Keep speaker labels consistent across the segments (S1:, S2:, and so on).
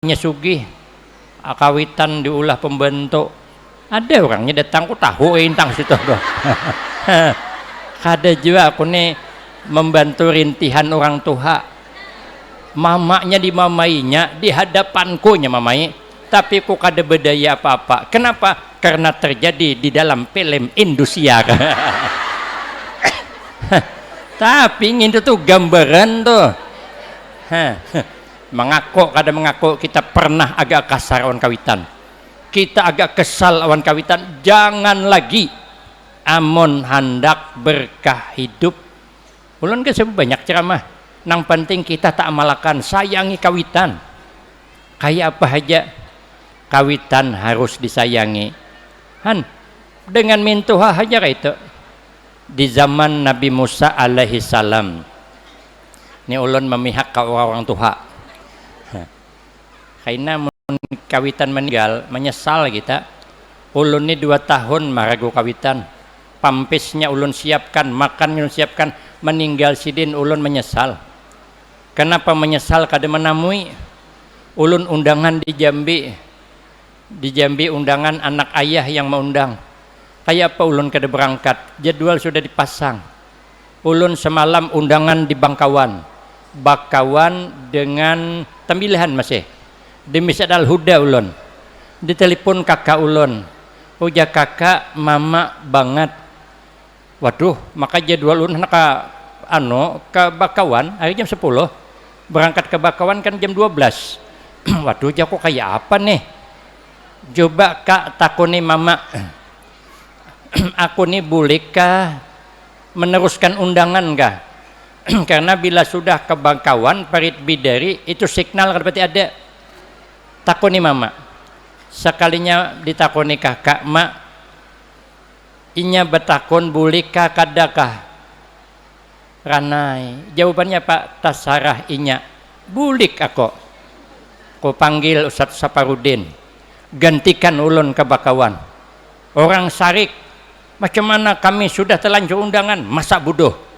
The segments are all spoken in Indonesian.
S1: sugih kawitan diulah pembentuk. Ada orangnya datang ku tahu intang situ doh. Kada juga aku nih membantu rintihan orang tua. Mamanya dimamainya di hadapanku nya mamai, tapi ku kada bedaya apa-apa. Kenapa? Karena terjadi di dalam film Indosiar. Tapi itu tuh gambaran tuh. Mengaku kada mengaku kita pernah agak kasar awan kawitan, kita agak kesal awan kawitan. Jangan lagi amon hendak berkah hidup. Ulun kan banyak ceramah, nang penting kita tak amalakan, sayangi kawitan. Kayak apa aja kawitan harus disayangi. Dengan mintuha aja kayak itu. Di zaman Nabi Musa alaihi salam, ini ulun memihak ke orang tua. Karena kawitan meninggal menyesal kita. Ulun ini 2 tahun maragu kawitan, pampisnya ulun siapkan, makan ulun siapkan, meninggal sidin ulun menyesal. Kenapa menyesal? Kada menamui ulun undangan di Jambi undangan anak ayah yang mengundang. Kayak apa ulun kada berangkat, jadwal sudah dipasang. Ulun semalam undangan di Bakawan dengan tembilihan masih di Masjid Al-Huda. Ulun ditelepon kakak ulun, uja kakak mama banget. Waduh, maka jadwal ulun ke Bakawan hari jam 10, berangkat ke Bakawan kan jam 12. Waduh, aku kayak apa nih? Coba kak takuni mama, aku nih bolehkah meneruskan undangan kah? Karena bila sudah ke Bakawan Parit Bidari itu signal berarti ada. Takuni mama. Sekalinya ditakuni kakak, mak inya betakun bolehkah kadakah? Ranai. Jawabannya Pak tasarah inya. Bulik aku. Ku panggil Ustaz Saparudin. Gantikan ulun ke Bakawan. Orang Sarik, macam mana kami sudah terlanjur undangan, masa bodoh.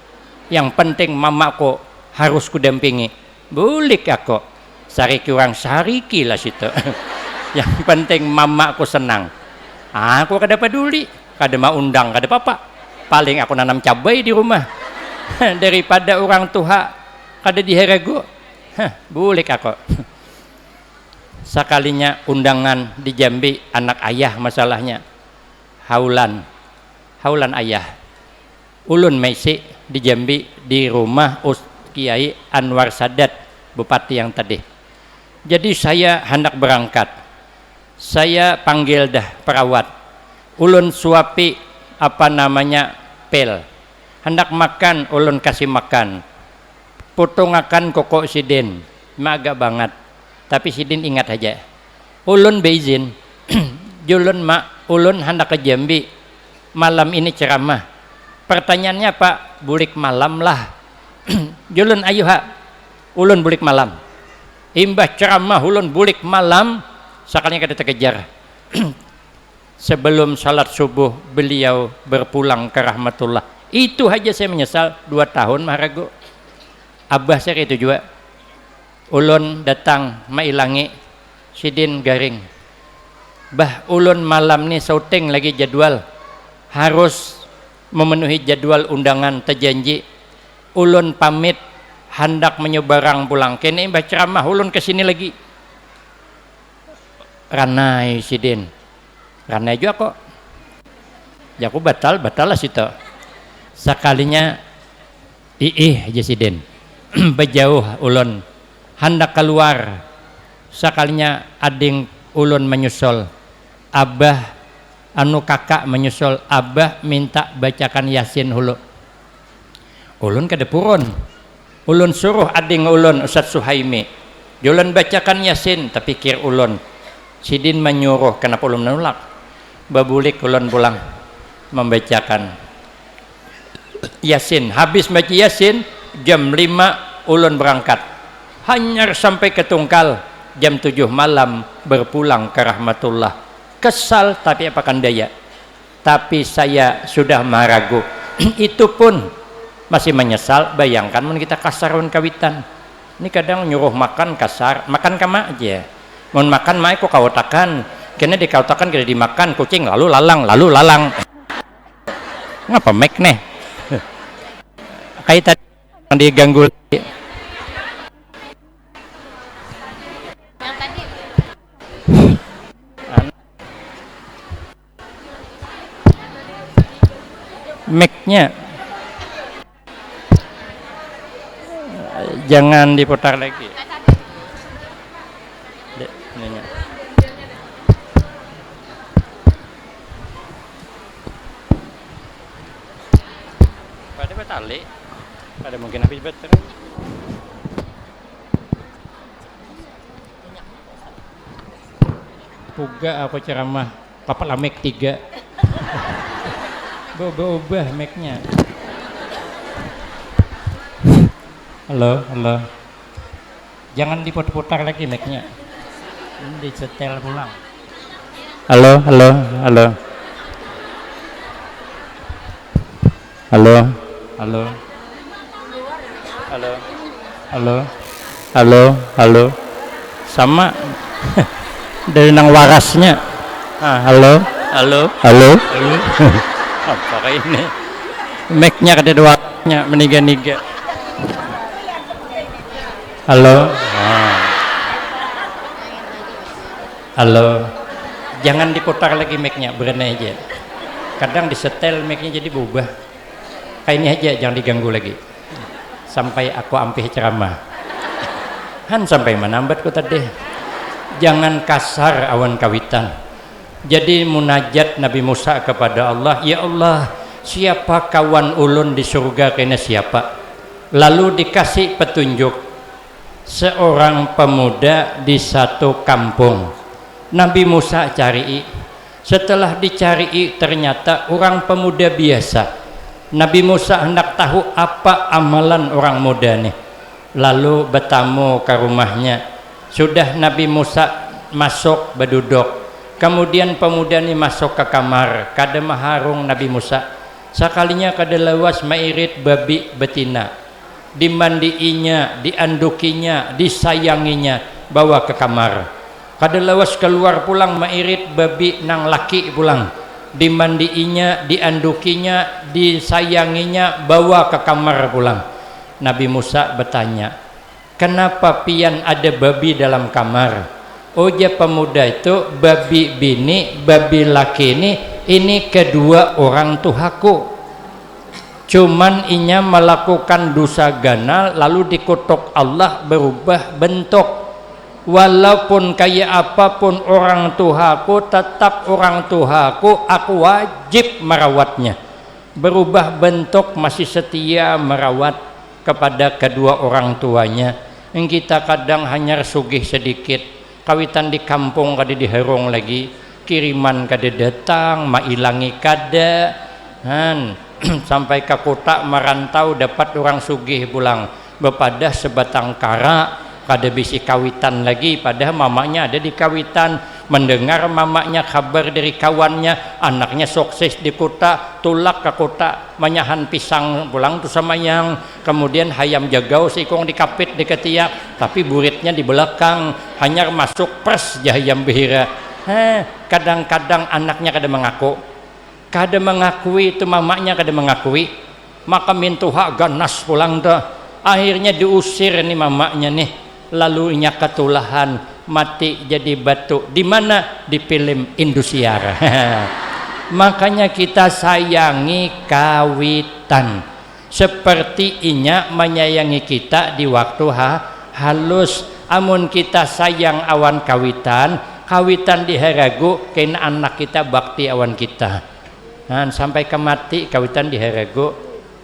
S1: Yang penting mamaku harus kudampingi. Bulik aku. Sariki orang sariki lah situ. Yang penting mamaku senang. Aku kada peduli, kada mau undang, kada apa-apa. Paling aku nanam cabai di rumah. Daripada orang tua kada diherego. Bulik aku. Sekalinya undangan di Jambi, anak ayah masalahnya. Haulan ayah. Ulun maisi di Jambi di rumah Kiai Anwar Sadat, bupati yang tadi. Jadi saya hendak berangkat. Saya panggil dah perawat. Ulun suapi pil. Hendak makan, ulun kasih makan. Potongakan kokok sidin. Agak banget. Tapi sidin ingat aja. Ulun beizin. Ulun hendak ke Jambi. Malam ini ceramah. Pertanyaannya Pak, bulik malam lah. Julun ayo ha. Ulun bulik malam. Imbah ceramah ulun bulik malam, sekalinya kada terkejar. Sebelum salat subuh beliau berpulang ke rahmatullah. Itu aja saya menyesal 2 tahun maharago. Abah saya itu juga. Ulun datang mailangi sidin garing. Bah ulun malam ni syuting lagi jadwal. Harus memenuhi jadwal undangan terjanji. Ulun pamit hendak menyeberang pulang. Kene mbah ceramah ulun kesini lagi. Ranai sidin. Ranai juga kok. Ya aku batal lah situ. Sekalinya aja sidin. Bejauh ulun hendak keluar. Sekalinya ading ulun menyusul. Abah kakak menyusul. Abah minta bacakan Yasin hulu. Ulun kada purun. Ulun suruh ading ulun Ustaz Suhaimi. Ulun bacakan Yasin, tapi pikir ulun. Sidin menyuruh, kenapa ulun menolak? Babulik ulun pulang membacakan Yasin. Habis baca Yasin, jam 5 ulun berangkat. Hanyar sampai ke Tungkal, jam 7 malam berpulang ke rahmatullah. Kesal tapi apakan daya. Tapi saya sudah maragu. Itu pun masih menyesal. Bayangkan kita kasaran kawitan. Ini kadang nyuruh makan kasar, makan kama aja. mau makan mai kok kautakan kena dikautakan kena dimakan kucing lalu lalang ngapa mek nih kayak tadi yang diganggu mic-nya jangan diputar lagi. Pada betali, pada mungkin habis betul. Puga aku ceramah, kapal mic 3. Ubah mic-nya. Halo. Jangan diputar lagi mic-nya. Ini disetel pulang. Halo. Sama dari nang warasnya. Halo. Apa ini? Mic-nya kada duanya meniga-niga. Halo. Jangan diputar lagi mic-nya, berani aja. Kadang disetel mic-nya jadi berubah. Kayak ini aja, jangan diganggu lagi. Sampai aku ampih ceramah. Sampai menambat ku tadi. Jangan kasar awan kawitan. Jadi munajat Nabi Musa kepada Allah, ya Allah, siapa kawan ulun di surga kena siapa? Lalu dikasih petunjuk seorang pemuda di satu kampung. Nabi Musa cari, setelah dicari ternyata orang pemuda biasa. Nabi Musa hendak tahu apa amalan orang muda nih. Lalu bertamu ke rumahnya. Sudah Nabi Musa masuk berduduk. Kemudian pemuda ini masuk ke kamar, kada maharung Nabi Musa. Sekalinya kada lawas mairit babi betina. Dimandiinya, diandukinya, disayanginya, bawa ke kamar. Kada lawas keluar pulang mairit babi nang laki pulang. Dimandiinya, diandukinya, disayanginya, bawa ke kamar pulang. Nabi Musa bertanya, kenapa pian ada babi dalam kamar? Ujar pemuda itu, babi bini, babi laki ini kedua orang tuhaku. Cuman inya melakukan dosa gana lalu dikutuk Allah berubah bentuk. Walaupun kayak apapun orang tuhaku, tetap orang tuhaku, aku wajib merawatnya. Berubah bentuk masih setia merawat kepada kedua orang tuanya. Yang kita kadang hanya sugih sedikit. Kawitan di kampung kada diherong lagi, kiriman kada datang, mailangi kada, sampai ke kota merantau dapat orang sugih pulang, bepadah sebatang kara, kada bisi kawitan lagi, padahal mamanya ada di kawitan, mendengar mamanya kabar dari kawannya, anaknya sukses di kota, tulak ke kota, manyahan pisang pulang tuh sama yang, kemudian hayam jagau sikong dikapit di ketiak, tapi buritnya di belakang, hanya masuk pers jahayam behira. Kadang-kadang anaknya kada mengakui itu mamanya kada mengakui, maka mintuha ganas pulang tuh, akhirnya diusir nih mamanya nih, lalu inya ketulahan mati jadi batu. Di mana? Di film Indosiar. Makanya kita sayangi kawitan seperti inya menyayangi kita di waktu halus. Amun kita sayang awan kawitan diharagu kena anak kita bakti awan kita. Sampai ke mati kawitan diharagu.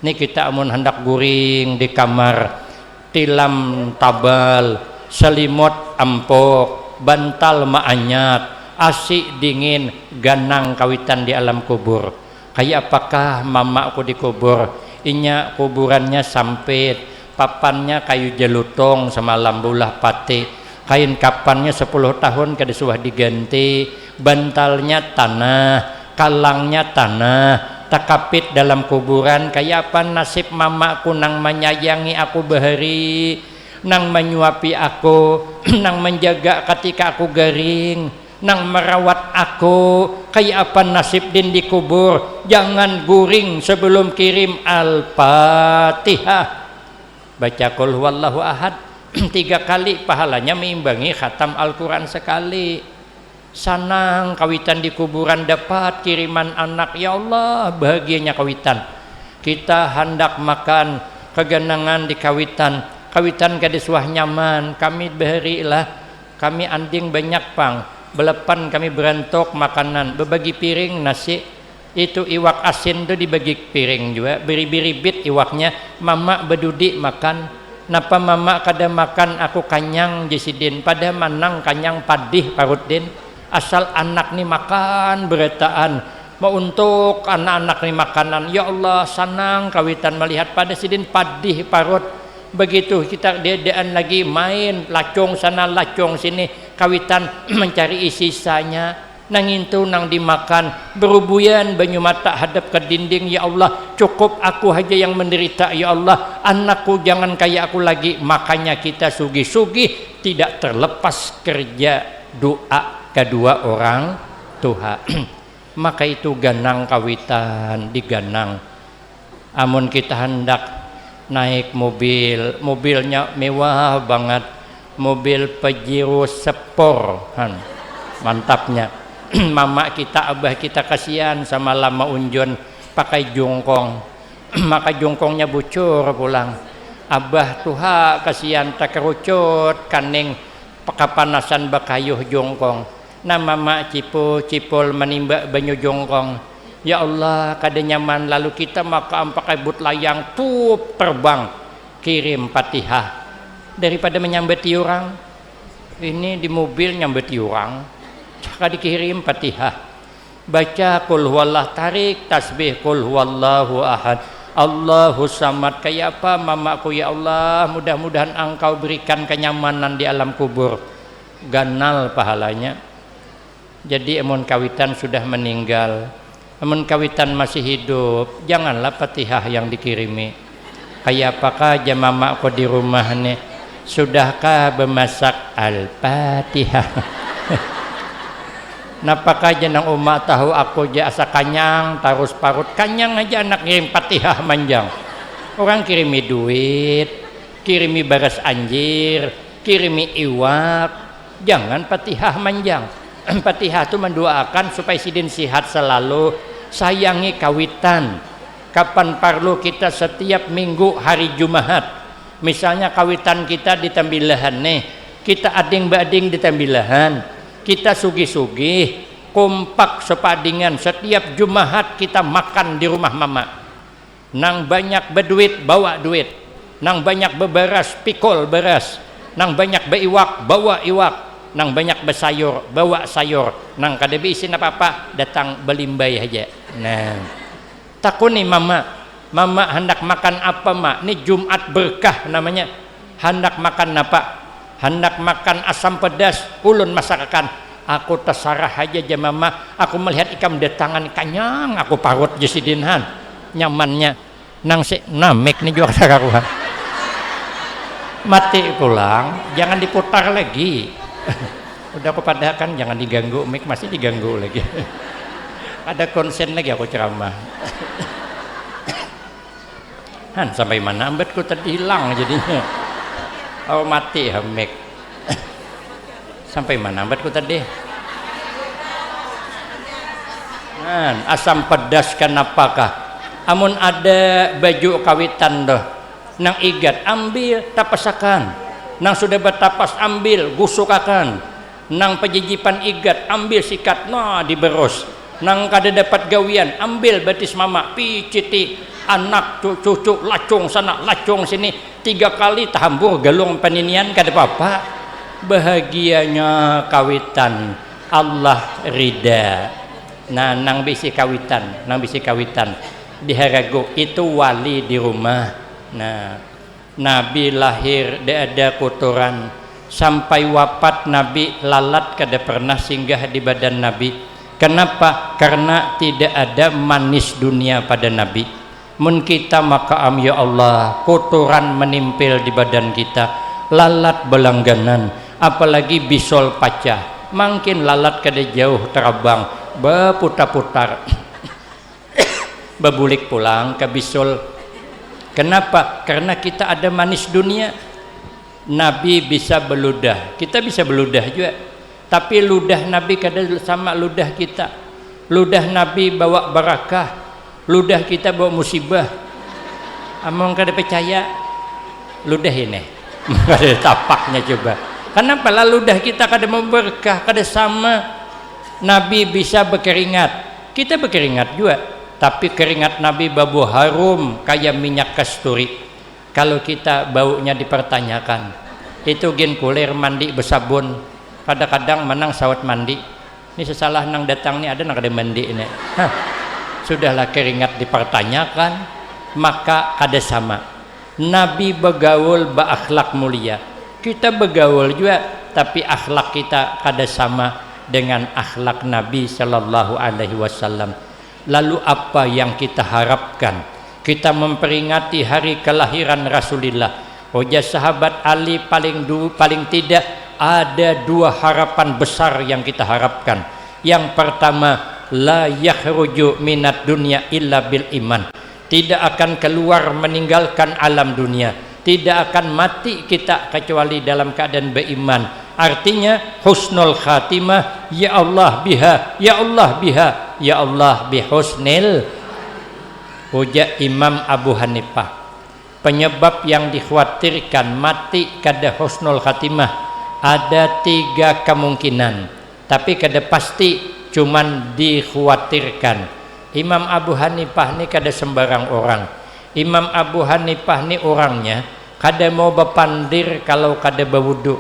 S1: Ini kita amun hendak guring di kamar, tilam tabal, selimut empuk, bantal maanyat, asik dingin, ganang kawitan di alam kubur. Kayak apakah mamaku dikubur? Inya kuburannya sampit, papannya kayu jelutong semalam bulah pati, kain kapannya 10 tahun kada suah diganti, bantalnya tanah, kalangnya tanah, takapit dalam kuburan. Kayak apa nasib mamaku nang menyayangi aku bahari, nang menyuapi aku, nang menjaga ketika aku garing, nang merawat aku. Kayak apa nasib din dikubur, jangan guring sebelum kirim Al-Fatihah. Baca qul huwallahu ahad 3 kali, pahalanya meimbangi khatam Al-Quran sekali. Sanang kawitan di kuburan dapat kiriman anak, ya Allah bahagianya kawitan. Kita hendak makan kegenangan di kawitan, kawitan kadiswah nyaman, kami berilah, kami anding banyak pang, belepan kami berantok makanan, berbagi piring nasi, itu iwak asin tuh dibagi piring juga, beri-bit iwaknya, mama bedudi makan. Napa mama kada makan aku kanyang jesidin, pada manang kanyang padih parutdin. Asal anak ni makan beretaan, mau untuk anak-anak ni makanan, ya Allah sanang kawitan melihat pada sidin padih parut. Begitu kita dedean lagi main lacong sana lacong sini, kawitan mencari sisanya. Nangintu nang dimakan berubuyan banyu mata hadap ke dinding, ya Allah cukup aku aja yang menderita, ya Allah anakku jangan kayak aku lagi. Makanya kita sugi-sugi tidak terlepas kerja doa kedua orang tua. Maka itu ganang kawitan diganang. Amun kita hendak naik mobil, mobilnya mewah banget, mobil Pajero Sport mantapnya. Mama kita, abah kita kasihan sama lama unjon pakai jongkong, maka jongkongnya bocor pulang. Abah tuha kasihan tak kerucut kaning kepanasan bakayuh jongkong. Nah mama cipul menimba banyu jongkong, ya Allah kada nyaman, lalu kita maka pakai but layang tuh terbang kirim Fatihah. Daripada menyambeti orang, ini di mobil nyambeti orang, caka dikirim Fatihah. Baca qul huwallah, tarik tasbih qul huwallahu ahad Allahu samad. Kayak apa mamaku, ya Allah mudah-mudahan engkau berikan kenyamanan di alam kubur. Ganal pahalanya. Jadi emun kawitan sudah meninggal, emun kawitan masih hidup, janganlah Fatihah yang dikirimi. Kayak apakah aja mamaku di rumah nih, sudahkah bemasak Al-Fatihah? Napakah jenang umat tahu aku aja asa kanyang tarus parut kanyang aja anak kirim Fatihah manjang. Orang kirimi duit, kirimi baras anjir, kirimi iwak, jangan Fatihah manjang. Fatihah itu mendoakan supaya sidin sihat selalu, sayangi kawitan. Kapan perlu kita setiap minggu hari Jumat, misalnya kawitan kita di Tambilahan nih, kita ading-bading di Tambilahan, kita sugi-sugi kompak sepadingan setiap Jumat kita makan di rumah mama. Nang banyak berduit bawa duit, nang banyak beberas pikul beras, nang banyak beiwak bawa iwak, nang banyak bersayur bawa sayur, nang kada bisin apa-apa datang belimbai aja. Nah takuni mama hendak makan apa mak, ini Jumat berkah namanya, hendak makan apa, hendak makan asam pedas ulun masakan. Aku terserah aja mama, aku melihat ikam datangan kanyang, aku parut jesidinhan nyamannya nang si namek nih juga sakaruhan mati pulang, jangan diputar lagi. Udah aku padakan jangan diganggu, mik masih diganggu lagi. Ada konsen lagi aku ceramah. Sampai mana ambetku tadi hilang jadinya. Oh mati mik. Sampai mana ambetku tadi? Asam pedas kenapakah? Amun ada baju kawitan doh, nang igat ambil tapasakan, nang sudah bertapas ambil gusukakan, nang pejijipan igat ambil sikat nah diberus, nang kada dapat gawian ambil batis mama piciti anak cucu lacung sana lacung sini 3 kali tahambur galung paninian kada apa-apa. Bahagianya kawitan Allah rida. Nah nang bisi kawitan di harago itu wali di rumah. Nah Nabi lahir ada kotoran, sampai wafat Nabi lalat kada pernah singgah di badan Nabi. Kenapa? Karena tidak ada manis dunia pada Nabi. Mun kita maka ya Allah kotoran menimpil di badan kita, lalat belangganan, apalagi bisol pacah, makin lalat kada jauh terabang, berputar-putar, bebulik pulang ke bisol. Kenapa? Karena kita ada manis dunia. Nabi bisa beludah, kita bisa beludah juga, tapi ludah Nabi kada sama ludah kita. Ludah Nabi bawa barakah, ludah kita bawa musibah. Among kada percaya, ludah ini kada tapaknya coba. Kenapa lah ludah kita kada mau berkah, kada sama. Nabi bisa berkeringat, kita berkeringat juga, tapi keringat Nabi bau harum kayak minyak kasturi. Kalau kita baunya dipertanyakan, itu gen kulir mandi bersabun, kadang-kadang menang sawat mandi. Ini sesalah nang datang nih ada nang kada mandi ini. Sudahlah keringat dipertanyakan, maka ada sama. Nabi bergaul berakhlak mulia, kita bergaul juga, tapi akhlak kita kada sama dengan akhlak Nabi Sallallahu Alaihi Wasallam. Lalu apa yang kita harapkan? Kita memperingati hari kelahiran Rasulullah. Ujar sahabat Ali paling tidak ada dua harapan besar yang kita harapkan. Yang pertama, la yakhruju minat dunya illa bil iman. Tidak akan keluar meninggalkan alam dunia, tidak akan mati kita kecuali dalam keadaan beriman. Artinya husnul khatimah, ya Allah biha, ya Allah biha, ya Allah bihusnil. Ujar Imam Abu Hanifah, penyebab yang dikhawatirkan mati kada husnul khatimah ada 3 kemungkinan, tapi kada pasti, cuman dikhawatirkan. Imam Abu Hanifah ini kada sembarang orang. Imam Abu Hanifah ini orangnya kada mau bepandir kalau kada berwudu.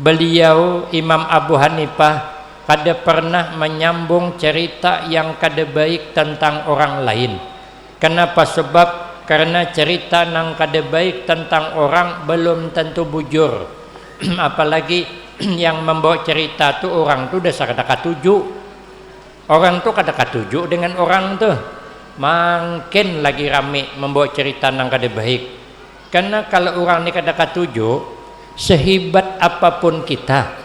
S1: Beliau Imam Abu Hanifah kada pernah menyambung cerita yang kada baik tentang orang lain. Kenapa? Sebab karena cerita nang kada baik tentang orang belum tentu bujur. Apalagi yang membawa cerita tu orang tu dasar kada katuju. Orang tu kada katuju dengan orang tu, makin lagi rame membawa cerita nang kada baik. Karena kalau orang ni kada katuju, sehebat apapun kita,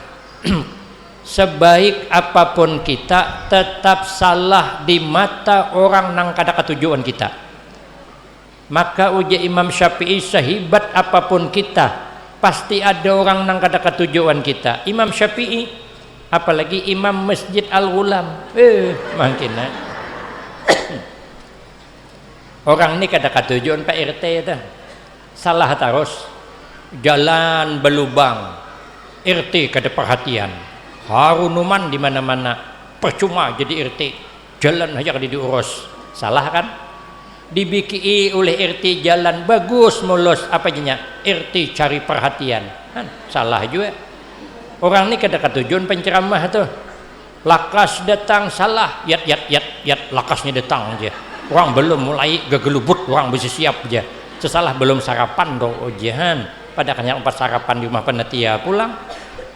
S1: sebaik apapun kita, tetap salah di mata orang nang kada katujuan kita. Maka ujar Imam Syafi'i, sehebat apapun kita, pasti ada orang nang kada katujuan kita. Imam Syafi'i, apalagi Imam Masjid Al-Ghulam, makin orang ni kada katujuan Pak RT itu, salah terus, jalan belubang, RT kada perhatian, harunuman di mana-mana, percuma jadi RT, jalan aja kada diurus, salah kan? Dibiki oleh RT jalan bagus mulus, apa jadinya? RT cari perhatian, kan? Salah juga. Orang ni kada katujuan penceramah tu, lakas datang salah, yat lakasnya datang aja. Orang belum mulai gegelubut, orang bisa siap aja. Sesalah belum sarapan do ujian, padahal yang 4 sarapan di rumah panitia pulang.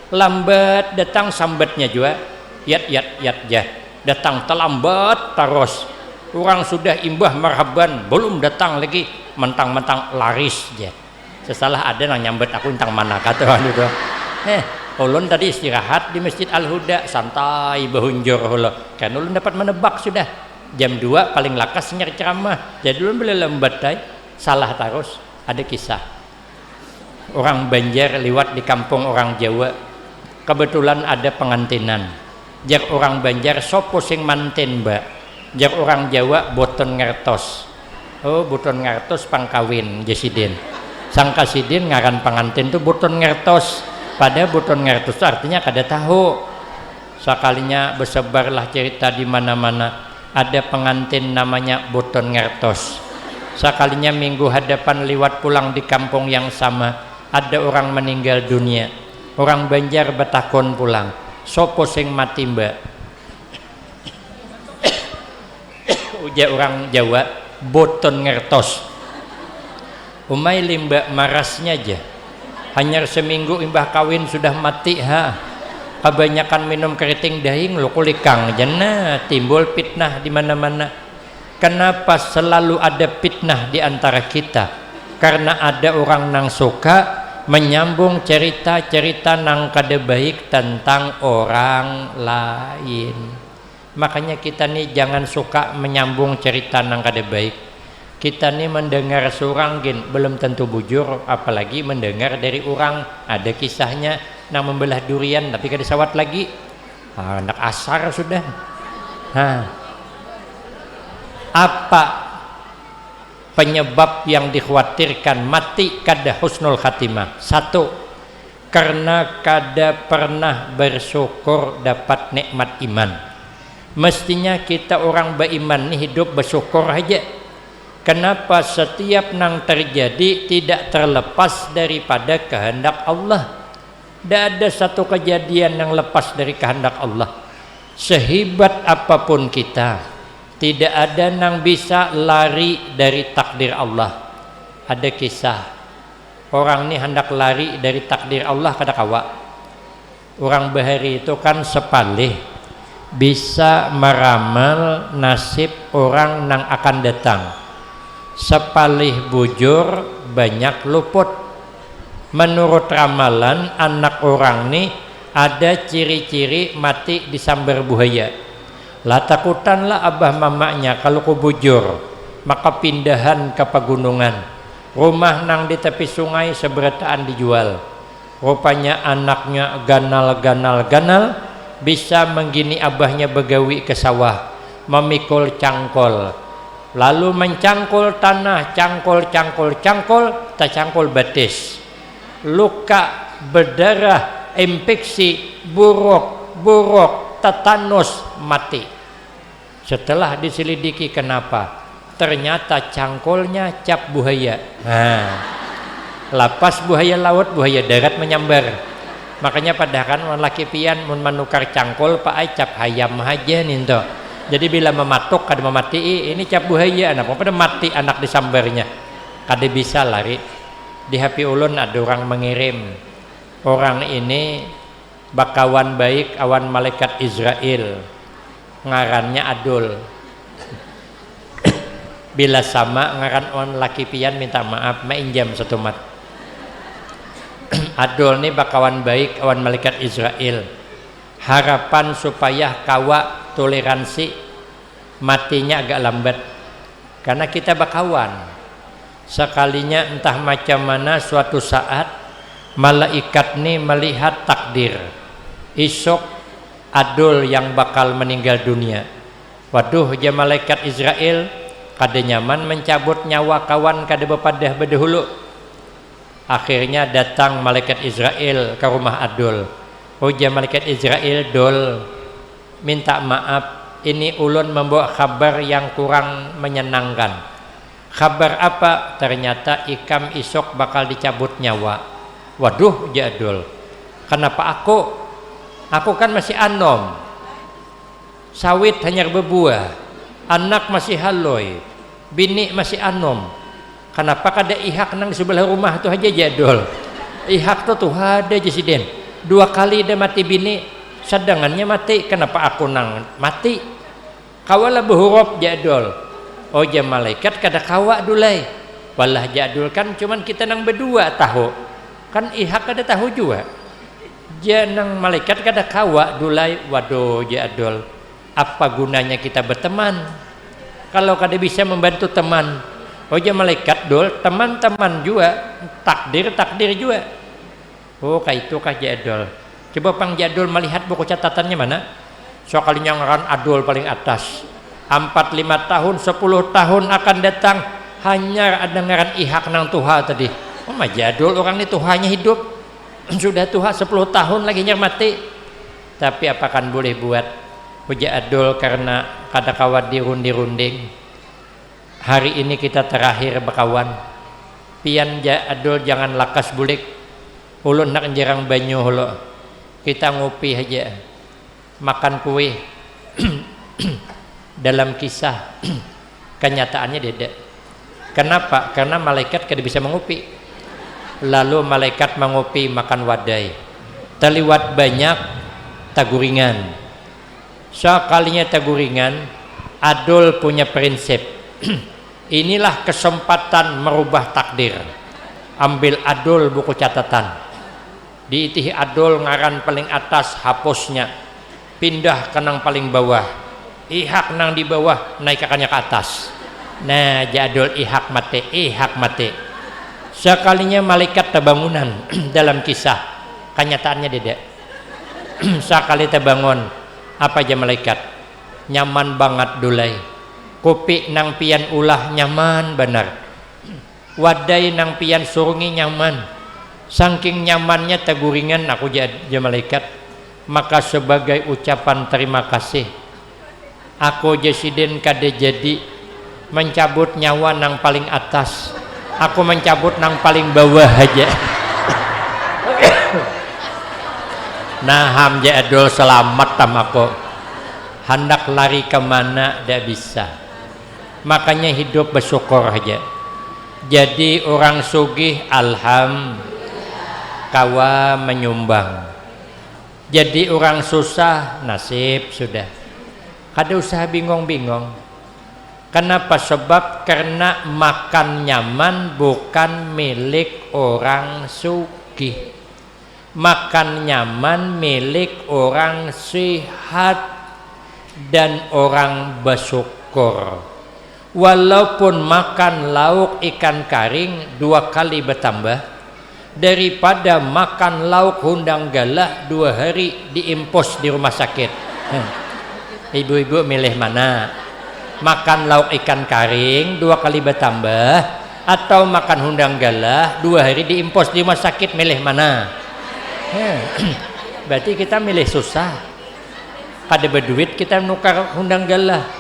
S1: Lambat datang sambatnya juga, yat ya, datang terlambat terus. Orang sudah imbah marhaban, belum datang lagi, mentang-mentang laris aja. Sesalah ada yang nyambat aku tentang mana kata itu. Ulun tadi istirahat di Masjid Al-Huda, santai behunjur hula. Kan ulun dapat menebak sudah. Jam 2 paling lakas nyari ceramah. Jadi ulun boleh lambat day. Salah terus. Ada kisah. Orang Banjar lewat di kampung orang Jawa. Kebetulan ada pengantinan. Jak orang Banjar sopo sing manten, Mbak. Jak orang Jawa boton ngertos. Oh, boton ngertos pangkawin Jesiden. Sang kasidin ngaran pengantin tuh boton ngertos. Pada boton ngertos itu artinya kada tahu. Sekalinya bersebarlah cerita di mana-mana. Ada pengantin namanya boton ngertos. Sekalinya minggu hadapan lewat pulang di kampung yang sama, ada orang meninggal dunia. Orang Banjar betakon pulang, sopo sing mati mbak? Ujar orang Jawa, boton ngertos. Umay limbak marasnya aja. Hanya seminggu imbah kawin sudah mati ha. Kebanyakan minum keriting dahing lo kulikang jana, timbul fitnah di mana-mana. Kenapa selalu ada fitnah di antara kita? Karena ada orang nang suka menyambung cerita-cerita nang kada baik tentang orang lain. Makanya kita nih jangan suka menyambung cerita nang kada baik. Kita nih mendengar seorang gin belum tentu bujur, apalagi mendengar dari orang. Ada kisahnya nang membelah durian tapi kada sawat lagi. Anak asar sudah. Apa penyebab yang dikhawatirkan mati kada husnul khatimah? Satu, karena kada pernah bersyukur dapat nikmat iman. Mestinya kita orang beriman nih hidup bersyukur aja. Kenapa setiap nang terjadi tidak terlepas daripada kehendak Allah? Tidak ada satu kejadian yang lepas dari kehendak Allah. Sehebat apapun kita, tidak ada nang bisa lari dari takdir Allah. Ada kisah orang ini hendak lari dari takdir Allah kada kawa. Orang bahari itu kan sepalih bisa meramal nasib orang nang akan datang. Sepalih bujur banyak luput. Menurut ramalan anak orang ini ada ciri-ciri mati disambar buaya. Lah takutanlah abah mamanya kalau ku bujur, maka pindahan ke pegunungan. Rumah nang di tepi sungai seberataan dijual. Rupanya anaknya ganal bisa menggini abahnya begawi ke sawah, memikul cangkol. Lalu mencangkul tanah, cangkol, tak cangkol batis. Luka, berdarah, infeksi, buruk, tetanus, mati. Setelah diselidiki kenapa, ternyata cangkolnya cap buaya. Lapas buaya laut, buaya darat menyambar. Makanya padahal laki pian mun menukar cangkol pak ai cap hayam aja nih toh. Jadi bila mematuk kada memati ini cap buaya anak pada mati anak disambarnya. Kada bisa lari. Di HP ulun ada orang mengirim, orang ini bakawan baik awan malaikat Israel, ngarannya Adul. Bila sama ngaran on laki pian minta maaf mainjam satu mat. Adul ini bakawan baik awan malaikat Israel. Harapan supaya kawa toleransi matinya agak lambat karena kita bakawan. Sekalinya entah macam mana suatu saat malaikat ini melihat takdir esok Adul yang bakal meninggal dunia. Waduh ya malaikat Israel kada nyaman mencabut nyawa kawan kada bepadah bedahulu. Akhirnya datang malaikat Israel ke rumah Adul. Oh ya malaikat Israel, Dul minta maaf, ini ulun membawa kabar yang kurang menyenangkan. Kabar apa? Ternyata ikam isok bakal dicabut nyawa. Waduh jadul, kenapa aku? Aku kan masih anom, sawit hanya berbuah, anak masih haloi, bini masih anom. Kenapa kada ihak nang di sebelah rumah tuh aja jadul? Ihak tuh ada jesiden. 2 kali dia mati bini, sedangannya mati. Kenapa aku nang mati? Kawala berhuruf jadul. Oh ya malaikat kada kawa dulai. Walah jadul kan cuman kita nang berdua tahu. Kan ihak kada tahu juga. Janang malaikat kada kawa dulai. Waduh jadul. Apa gunanya kita berteman kalau kada bisa membantu teman? Oh ya malaikat dul, teman-teman juga, takdir juga. Oh kayak itu kah jadul. Coba pang jadul melihat buku catatannya mana? Soalnya ngaran Adul paling atas. 4-5 tahun 10 tahun akan datang hanya ada ngaran ihak nang tuha tadi. Oh majadul orang ini tuhanya hidup sudah tuha 10 tahun lagi nyar mati. Tapi apakan boleh buat puja Adul karena kada kawat dirundi-runding. Hari ini kita terakhir berkawan. Pian Adul jangan lakas bulik. Ulun nak jarang banyu holo. Kita ngopi aja. Makan kue. Dalam kisah kenyataannya beda. Kenapa? Karena malaikat kada bisa mengopi. Lalu malaikat mengopi makan wadai. Terliwat banyak taguringan. Sekalinya taguringan, Adul punya prinsip. Inilah kesempatan merubah takdir. ambil adul buku catatan, diitih adul ngaran paling atas hapusnya, pindah ke nang paling bawah, ihak nang di bawah naik akannya ke atas. Nah jadul ihak mate. Sekalinya malaikat terbangunan dalam kisah, kenyataannya tidak. Sekali terbangun apa aja malaikat nyaman banget dulai, kopi nang pian ulah nyaman benar, wadai nang pian surungi nyaman, saking nyamannya teguringan aku jadi malaikat. Maka sebagai ucapan terima kasih aku jesiden kade jadi mencabut nyawa nang paling atas, aku mencabut nang paling bawah aja. Nah ham jadul selamat tam aku hendak lari kemana tidak bisa, makanya hidup bersyukur aja. Jadi orang sugih alhamdulillah kawa menyumbang, jadi orang susah nasib sudah kada usah bingung-bingung. Kenapa? Sebab karena makan nyaman bukan milik orang sugih, makan nyaman milik orang sehat dan orang bersyukur. Walaupun makan lauk ikan karing 2 kali bertambah daripada makan lauk hundang galah 2 hari diimpos di rumah sakit. Ibu-ibu milih mana? Makan lauk ikan karing 2 kali bertambah atau makan hundang galah 2 hari diimpos di rumah sakit, milih mana? Berarti kita milih susah. Kada berduit kita nukar hundang galah.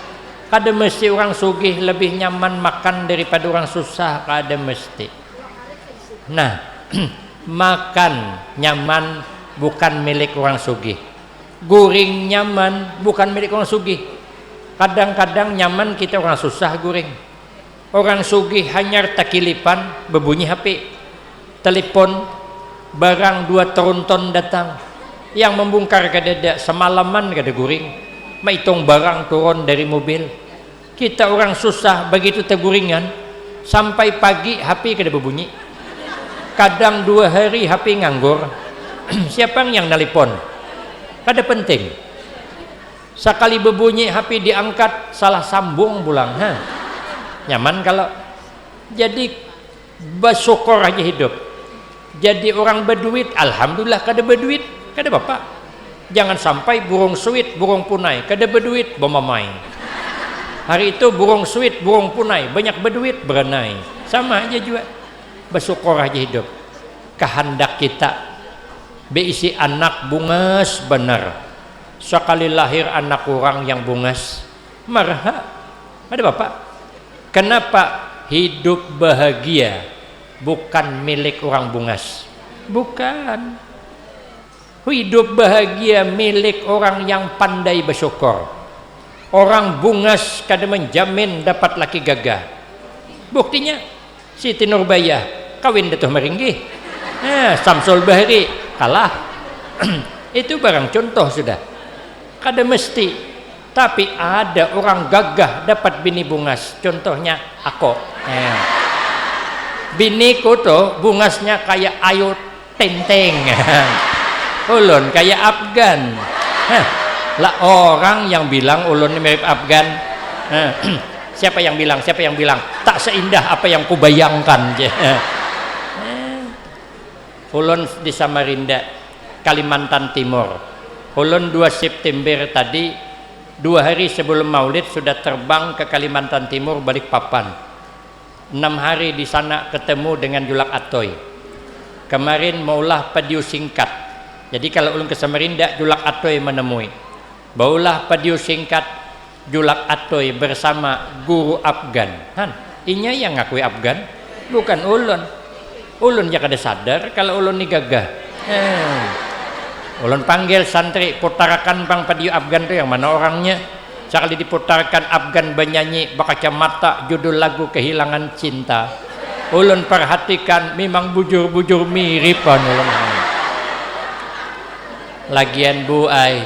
S1: Kada mesti orang sugih lebih nyaman makan daripada orang susah, kada mesti. Nah makan nyaman bukan milik orang sugih, guring nyaman bukan milik orang sugih. Kadang-kadang nyaman kita orang susah guring, orang sugih hanya takilipan berbunyi HP, telepon, barang 2 tronton datang, yang membungkar kadada semalaman kada guring, maitung barang turun dari mobil. Kita orang susah begitu teguringan sampai pagi HP kada berbunyi, kadang 2 hari HP nganggur. Siapa yang nelpon? Kada penting, sekali berbunyi HP diangkat salah sambung pulang. Nyaman kalau. Jadi bersyukur aja hidup. Jadi orang berduit alhamdulillah, kada berduit kada bapak. Jangan sampai burung suit burung punai, kada berduit bomamai. Hari itu burung suit burung punai, banyak berduit berenai. Sama aja juga, bersyukur aja hidup. Kehendak kita beisi anak bungas benar, sekali lahir anak orang yang bungas marha. Ada bapak. Kenapa? Hidup bahagia bukan milik orang bungas, bukan. Hidup bahagia milik orang yang pandai bersyukur. Orang bungas kada menjamin dapat laki gagah. Buktinya Siti Nurbaya kawin Datuh Meringgi, Samsul Bahri kalah. Itu barang contoh sudah. Kada mesti, tapi ada orang gagah dapat bini bungas. Contohnya aku. Biniku tuh bungasnya kayak Ayu Tenteng. Ulun kayak Afgan. Lah orang yang bilang ulun mirip Afgan. Siapa yang bilang? Siapa yang bilang? Tak seindah apa yang kubayangkan. Ulun di Samarinda, Kalimantan Timur. Ulun 2 September tadi, 2 hari sebelum Maulid sudah terbang ke Kalimantan Timur Balikpapan. 6 hari di sana ketemu dengan Julak Atoy. Kemarin maulah padiu singkat. Jadi kalau ulun ke Samarinda, Julak Atoy menemui. Baulah padiu singkat Julak Atoy bersama guru Afgan. Inya yang ngakui Afgan, bukan ulun. Ulun ya kada sadar kalau ulun ni gagah. Ulun panggil santri, putarakan bang padiu Afgan tu yang mana orangnya. Sekali diputarkan Afgan bernyanyi berkacamata judul lagu Kehilangan Cinta. Ulun perhatikan memang bujur-bujur miripan ulun. Lagian bu ai,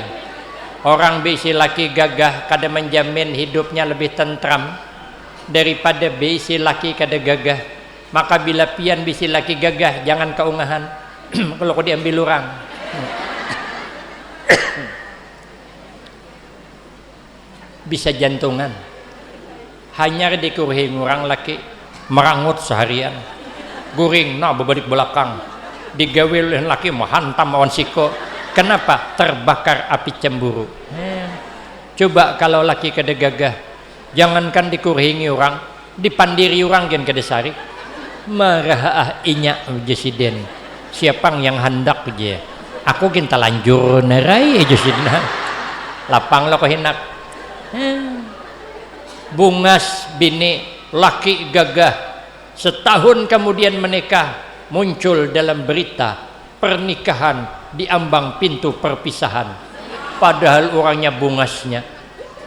S1: orang bisi laki gagah kada menjamin hidupnya lebih tentram daripada bisi laki kada gagah. Maka bila pian bisi laki gagah jangan keungahan kalau kau diambil orang. Bisa jantungan. Hanya dikuring orang laki merangut seharian. Guring nah berbalik belakang. Digawil laki mau hantam lawan siko. Kenapa? Terbakar api cemburu. Coba kalau laki kada gagah, jangankan dikuringi orang, dipandiri orang gen kada sari. Marah inya jesiden. Siapa yang hendak je? Aku gen talanjur nerai jesina. Lapang lo kehinak. Bungas bini laki gagah setahun kemudian menikah, muncul dalam berita pernikahan di ambang pintu perpisahan, padahal orangnya bungasnya.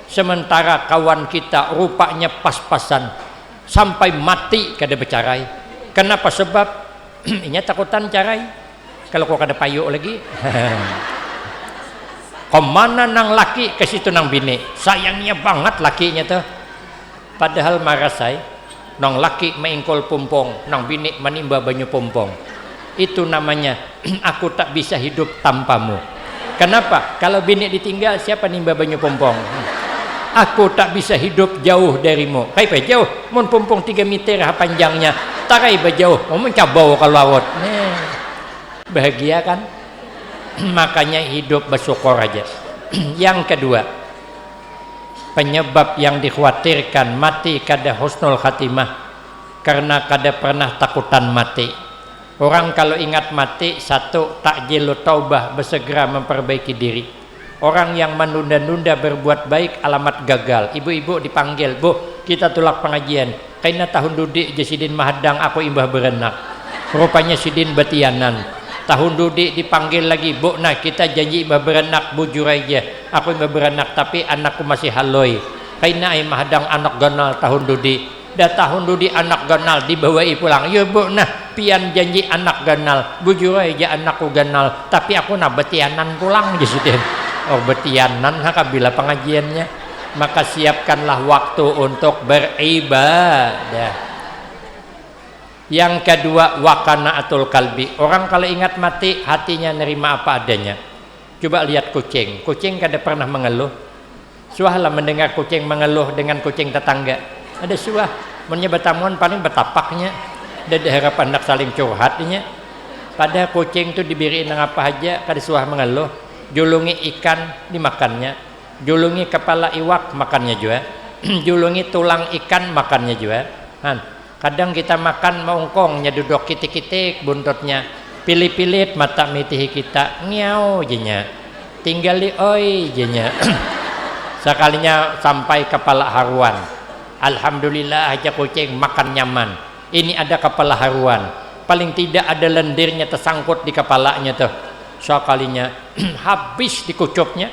S1: Sementara kawan kita rupanya pas-pasan sampai mati kada bercerai. Kenapa? Sebab inya takutan cerai kalau kau kada payu lagi. Kemana nang laki ke situ nang bini, sayangnya banget lakinya tuh. Padahal marah saya nang laki maingkol pompong, nang bini menimba banyu pompong. Itu namanya aku tak bisa hidup tanpamu. Kenapa? Kalau bini ditinggal siapa nimba banyu pompong? Aku tak bisa hidup jauh darimu. Kayak jauh, mun pompong 3 meter panjangnya, tarai jauh, mau mencabau kalau laut. Bahagia kan? Makanya hidup bersyukur aja. Yang kedua, penyebab yang dikhawatirkan mati kada husnul khatimah karena kada pernah takutan mati. Orang kalau ingat mati, satu, takjilu taubah, bersegera memperbaiki diri. Orang yang menunda-nunda berbuat baik alamat gagal. Ibu-ibu dipanggil, bu kita tulak pengajian karena tahun dudik Sidin Mahadang aku imbah berenak, rupanya Sidin batianan. Tahun dudik dipanggil lagi, bu nah kita janji imbah berenak, bujur aja aku imbah berenak tapi anakku masih haloi karena ai Mahadang anak ganal tahun dudik. Dah tahun dudi anak ganal dibawai pulang, ya bu nah pian janji anak ganal, bujur aja anakku ganal tapi aku nak betianan pulang Sidin. Oh betianan bila pengajiannya, maka siapkanlah waktu untuk beribadah. Yang kedua, wakanaatul kalbi. Orang kalau ingat mati hatinya nerima apa adanya. Coba lihat kucing, kucing kada pernah mengeluh. Suahlah mendengar kucing mengeluh dengan kucing tetangga. Ada suah menyebatamuan paling betapaknya, ada harapan nak saling curhatnya. Pada kucing itu diberiin apa aja kada suah mengeluh. Julungi ikan dimakannya, julungi kepala iwak makannya juga, julungi tulang ikan makannya juga. Kadang kita makan maungkongnya duduk kitik-kitik buntutnya, pilih-pilih mata mitihi kita ngiau jenya, tinggali oi jenya. Sekalinya sampai kepala haruan, alhamdulillah aja kucing makan nyaman. Ini ada kepala haruan, paling tidak ada lendirnya tersangkut di kepalanya tuh. Sekalinya habis dikucupnya,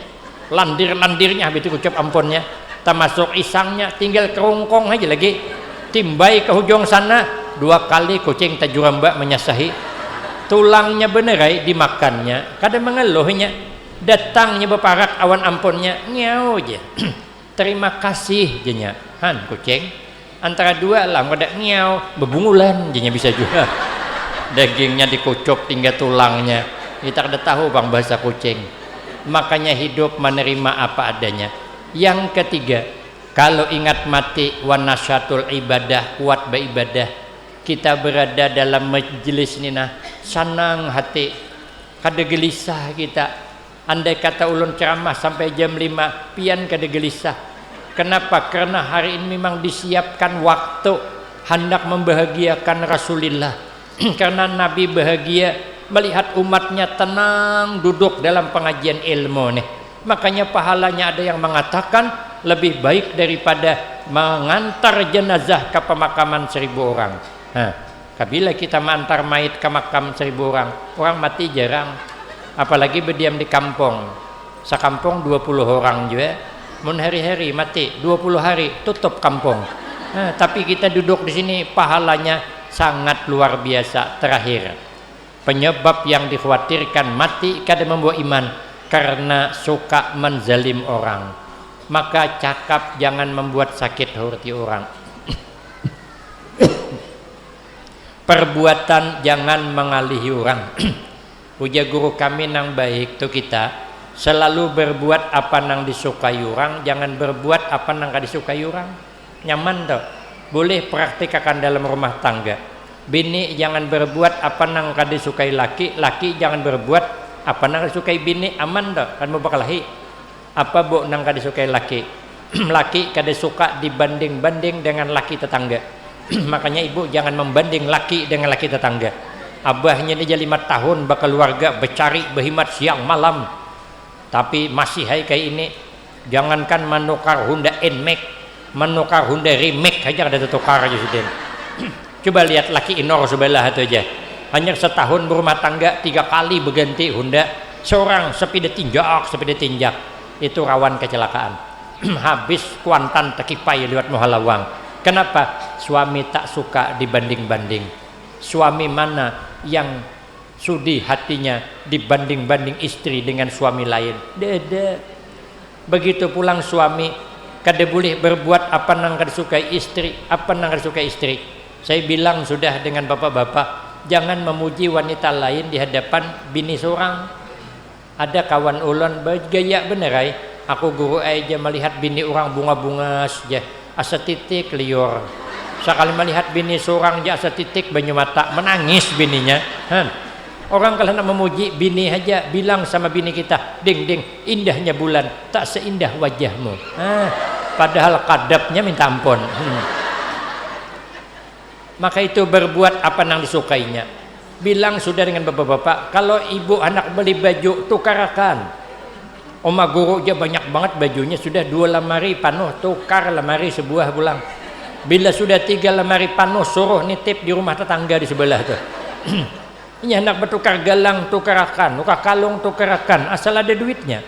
S1: landir-landirnya habis dikucup ampunnya, termasuk isangnya tinggal kerungkong aja lagi, timbai ke hujung sana 2 kali kucing tajuramba menyasahi, tulangnya benerai dimakannya, kadang mengeluhnya, datangnya beparak awan ampunnya, ngiau aja. Terima kasih jenya, kucing antara 2 lah, kada ngiau bebungulan jenya bisa juga. Dagingnya dikucup tinggal tulangnya. Kita kada tahu bang bahasa kucing. Makanya hidup menerima apa adanya. Yang ketiga, kalau ingat mati wanasyatul ibadah, kuat beribadah. Kita berada dalam majelis ini nah, senang hati, kada gelisah kita. Andai kata ulun ceramah sampai jam 5, pian kada gelisah. Kenapa? Karena hari ini memang disiapkan waktu hendak membahagiakan Rasulullah. Karena Nabi bahagia melihat umatnya tenang duduk dalam pengajian ilmu nih. Makanya pahalanya ada yang mengatakan lebih baik daripada mengantar jenazah ke pemakaman 1000 orang. Kabila kita mengantar mayit ke makam 1000 orang, orang mati jarang, apalagi berdiam di kampung. Sekampung 20 orang juga, mun hari-hari mati 20 hari tutup kampung. Tapi kita duduk di sini pahalanya sangat luar biasa. Terakhir, penyebab yang dikhawatirkan mati kada membawa iman karena suka menzalim orang. Maka cakap jangan membuat sakit hati orang. perbuatan jangan mengalihi orang. Puja guru kami nang baik tu kita selalu berbuat apa nang disukai orang, jangan berbuat apa nang gak disukai orang. Nyaman tuh. Boleh praktikkan dalam rumah tangga. Bini jangan berbuat apa nang gak disukai laki, laki jangan berbuat apa nang disukai bini, aman tuh. Kan mau bakalahi. Apa bu nang gak disukai laki? Laki kada suka dibanding-banding dengan laki tetangga. Makanya ibu jangan membanding laki dengan laki tetangga. Abahnya dia 5 tahun berkeluarga, bercari berhimat siang malam, tapi masih hai kayak ini. Jangankan menukar Honda Nmax, menukar Honda Remake aja ada tukar aja sudah. Coba lihat laki Inor sebelah itu aja, hanya setahun berumah tangga 3 kali berganti Honda, seorang sepeda tinjak itu rawan kecelakaan. Habis kuantan tekipai lewat Muhalawang. Kenapa? Suami tak suka dibanding-banding. Suami mana yang sudi hatinya dibanding-banding istri dengan suami lain? Dede. Begitu pulang suami kada boleh berbuat apa nang kada sukai istri, apa nang kada sukai istri. Saya bilang sudah dengan bapak-bapak, jangan memuji wanita lain di hadapan bini seorang. Ada kawan ulun bergaya bener ay. Aku guru aja melihat bini orang bunga-bunga saja. Asa titik liur. Sekali melihat bini seorang aja asa titik banyu mata, menangis bininya. Orang kalau nak memuji bini aja bilang sama bini kita, ding indahnya bulan tak seindah wajahmu. Padahal kadapnya minta ampun. Maka itu berbuat apa yang disukainya. Bilang sudah dengan bapak-bapak, kalau ibu anak beli baju tukarakan. Oma guru aja banyak banget bajunya, sudah 2 lemari penuh, tukar lemari sebuah pulang. Bila sudah 3 lemari penuh, suruh nitip di rumah tetangga di sebelah tuh. Ini anak bertukar galang tukarakan, tukar kalung tukarakan, asal ada duitnya.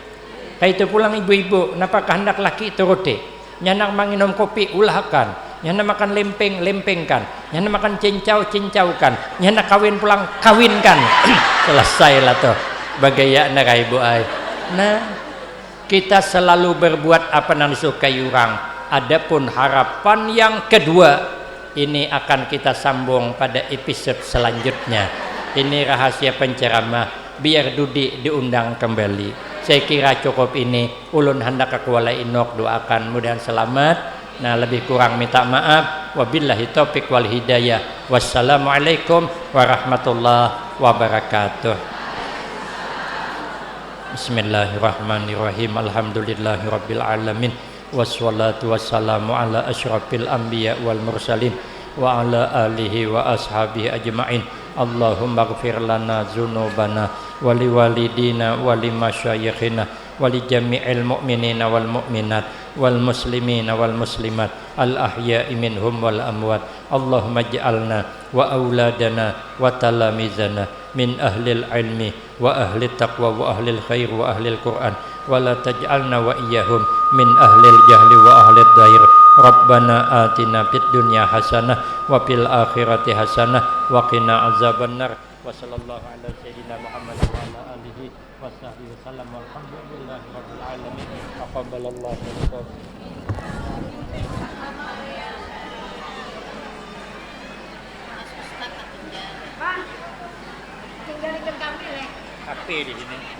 S1: Kayak itu pulang ibu-ibu, napakah hendak laki turuti. Nyanak manginum kopi ulahkan, nyanak makan lempengkan, nyanak makan cincaukan, nyanak kawin pulang kawinkan. Selesai lah tuh. Bagaya nak ibu ay. Nah, kita selalu berbuat apa yang disukai orang. Adapun harapan yang kedua, ini akan kita sambung pada episode selanjutnya. Ini rahasia penceramah, biar Dudi diundang kembali. Saya kira cukup ini. Ulun hendak kuala inok doakan mudahan selamat. Nah, lebih kurang minta maaf. Wabillahi taufiq wal hidayah. Wassalamualaikum warahmatullahi wabarakatuh. Bismillahirrahmanirrahim. Alhamdulillahirabbil alamin. Wassalatu wassalamu ala asyrafil anbiya wal mursalin wa ala alihi wa ashabihi ajma'in. Allahumma ighfir lana dzunubana wa liwalidina wa limasyayikhina wa li jami'il mu'minina wal mu'minat wal muslimina wal muslimat al ahya'i minhum wal amwat. Allahumma ij'alna wa auladana wa talamizana min ahlil ilmi wa ahli taqwa wa ahlil khair wa ahlil Qur'an wa la taj'alna wa iyyahum min ahlil jahli wa ahlid dair. Rabbana atina fid dunya hasanah wa fil akhirati hasanah wa qina azabannar. Wa sallallahu ala sayyidina Muhammad wa ala alihi wa sahbihi wasallam. Walhamdulillahi rabbil alamin. Taqabbalallahu minkum.
S2: Tinggalkan kami leh.
S1: HP di sini.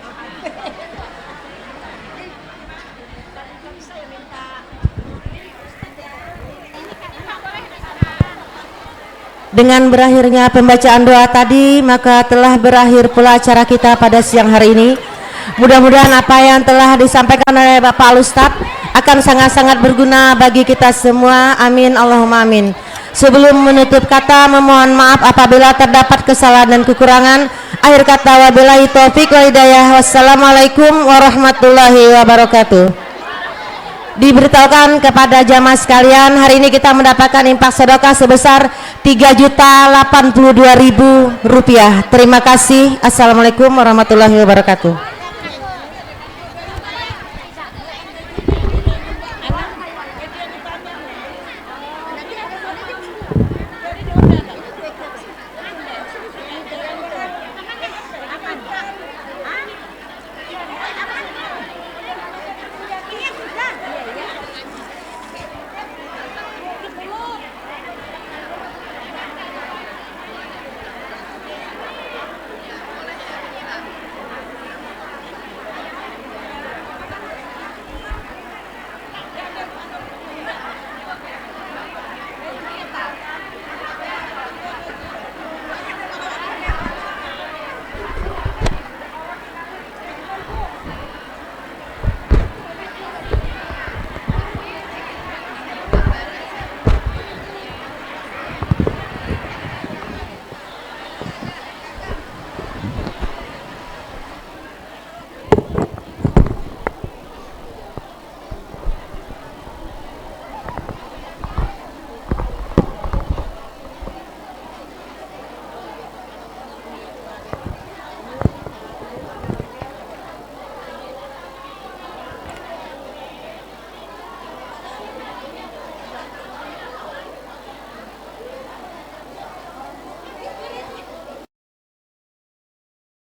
S2: Saya minta.
S3: Dengan berakhirnya pembacaan doa tadi, maka telah berakhir pula acara kita pada siang hari ini. Mudah-mudahan apa yang telah disampaikan oleh Bapak Al-Ustaz akan sangat-sangat berguna bagi kita semua. Amin Allahumma amin. Sebelum menutup kata, memohon maaf apabila terdapat kesalahan dan kekurangan. Akhir kata, wabillahi taufik wal hidayah. Wassalamualaikum warahmatullahi wabarakatuh. Diberitahukan kepada jamaah sekalian, hari ini kita mendapatkan infak sedekah sebesar Rp3.082.000. Terima kasih. Assalamualaikum warahmatullahi wabarakatuh.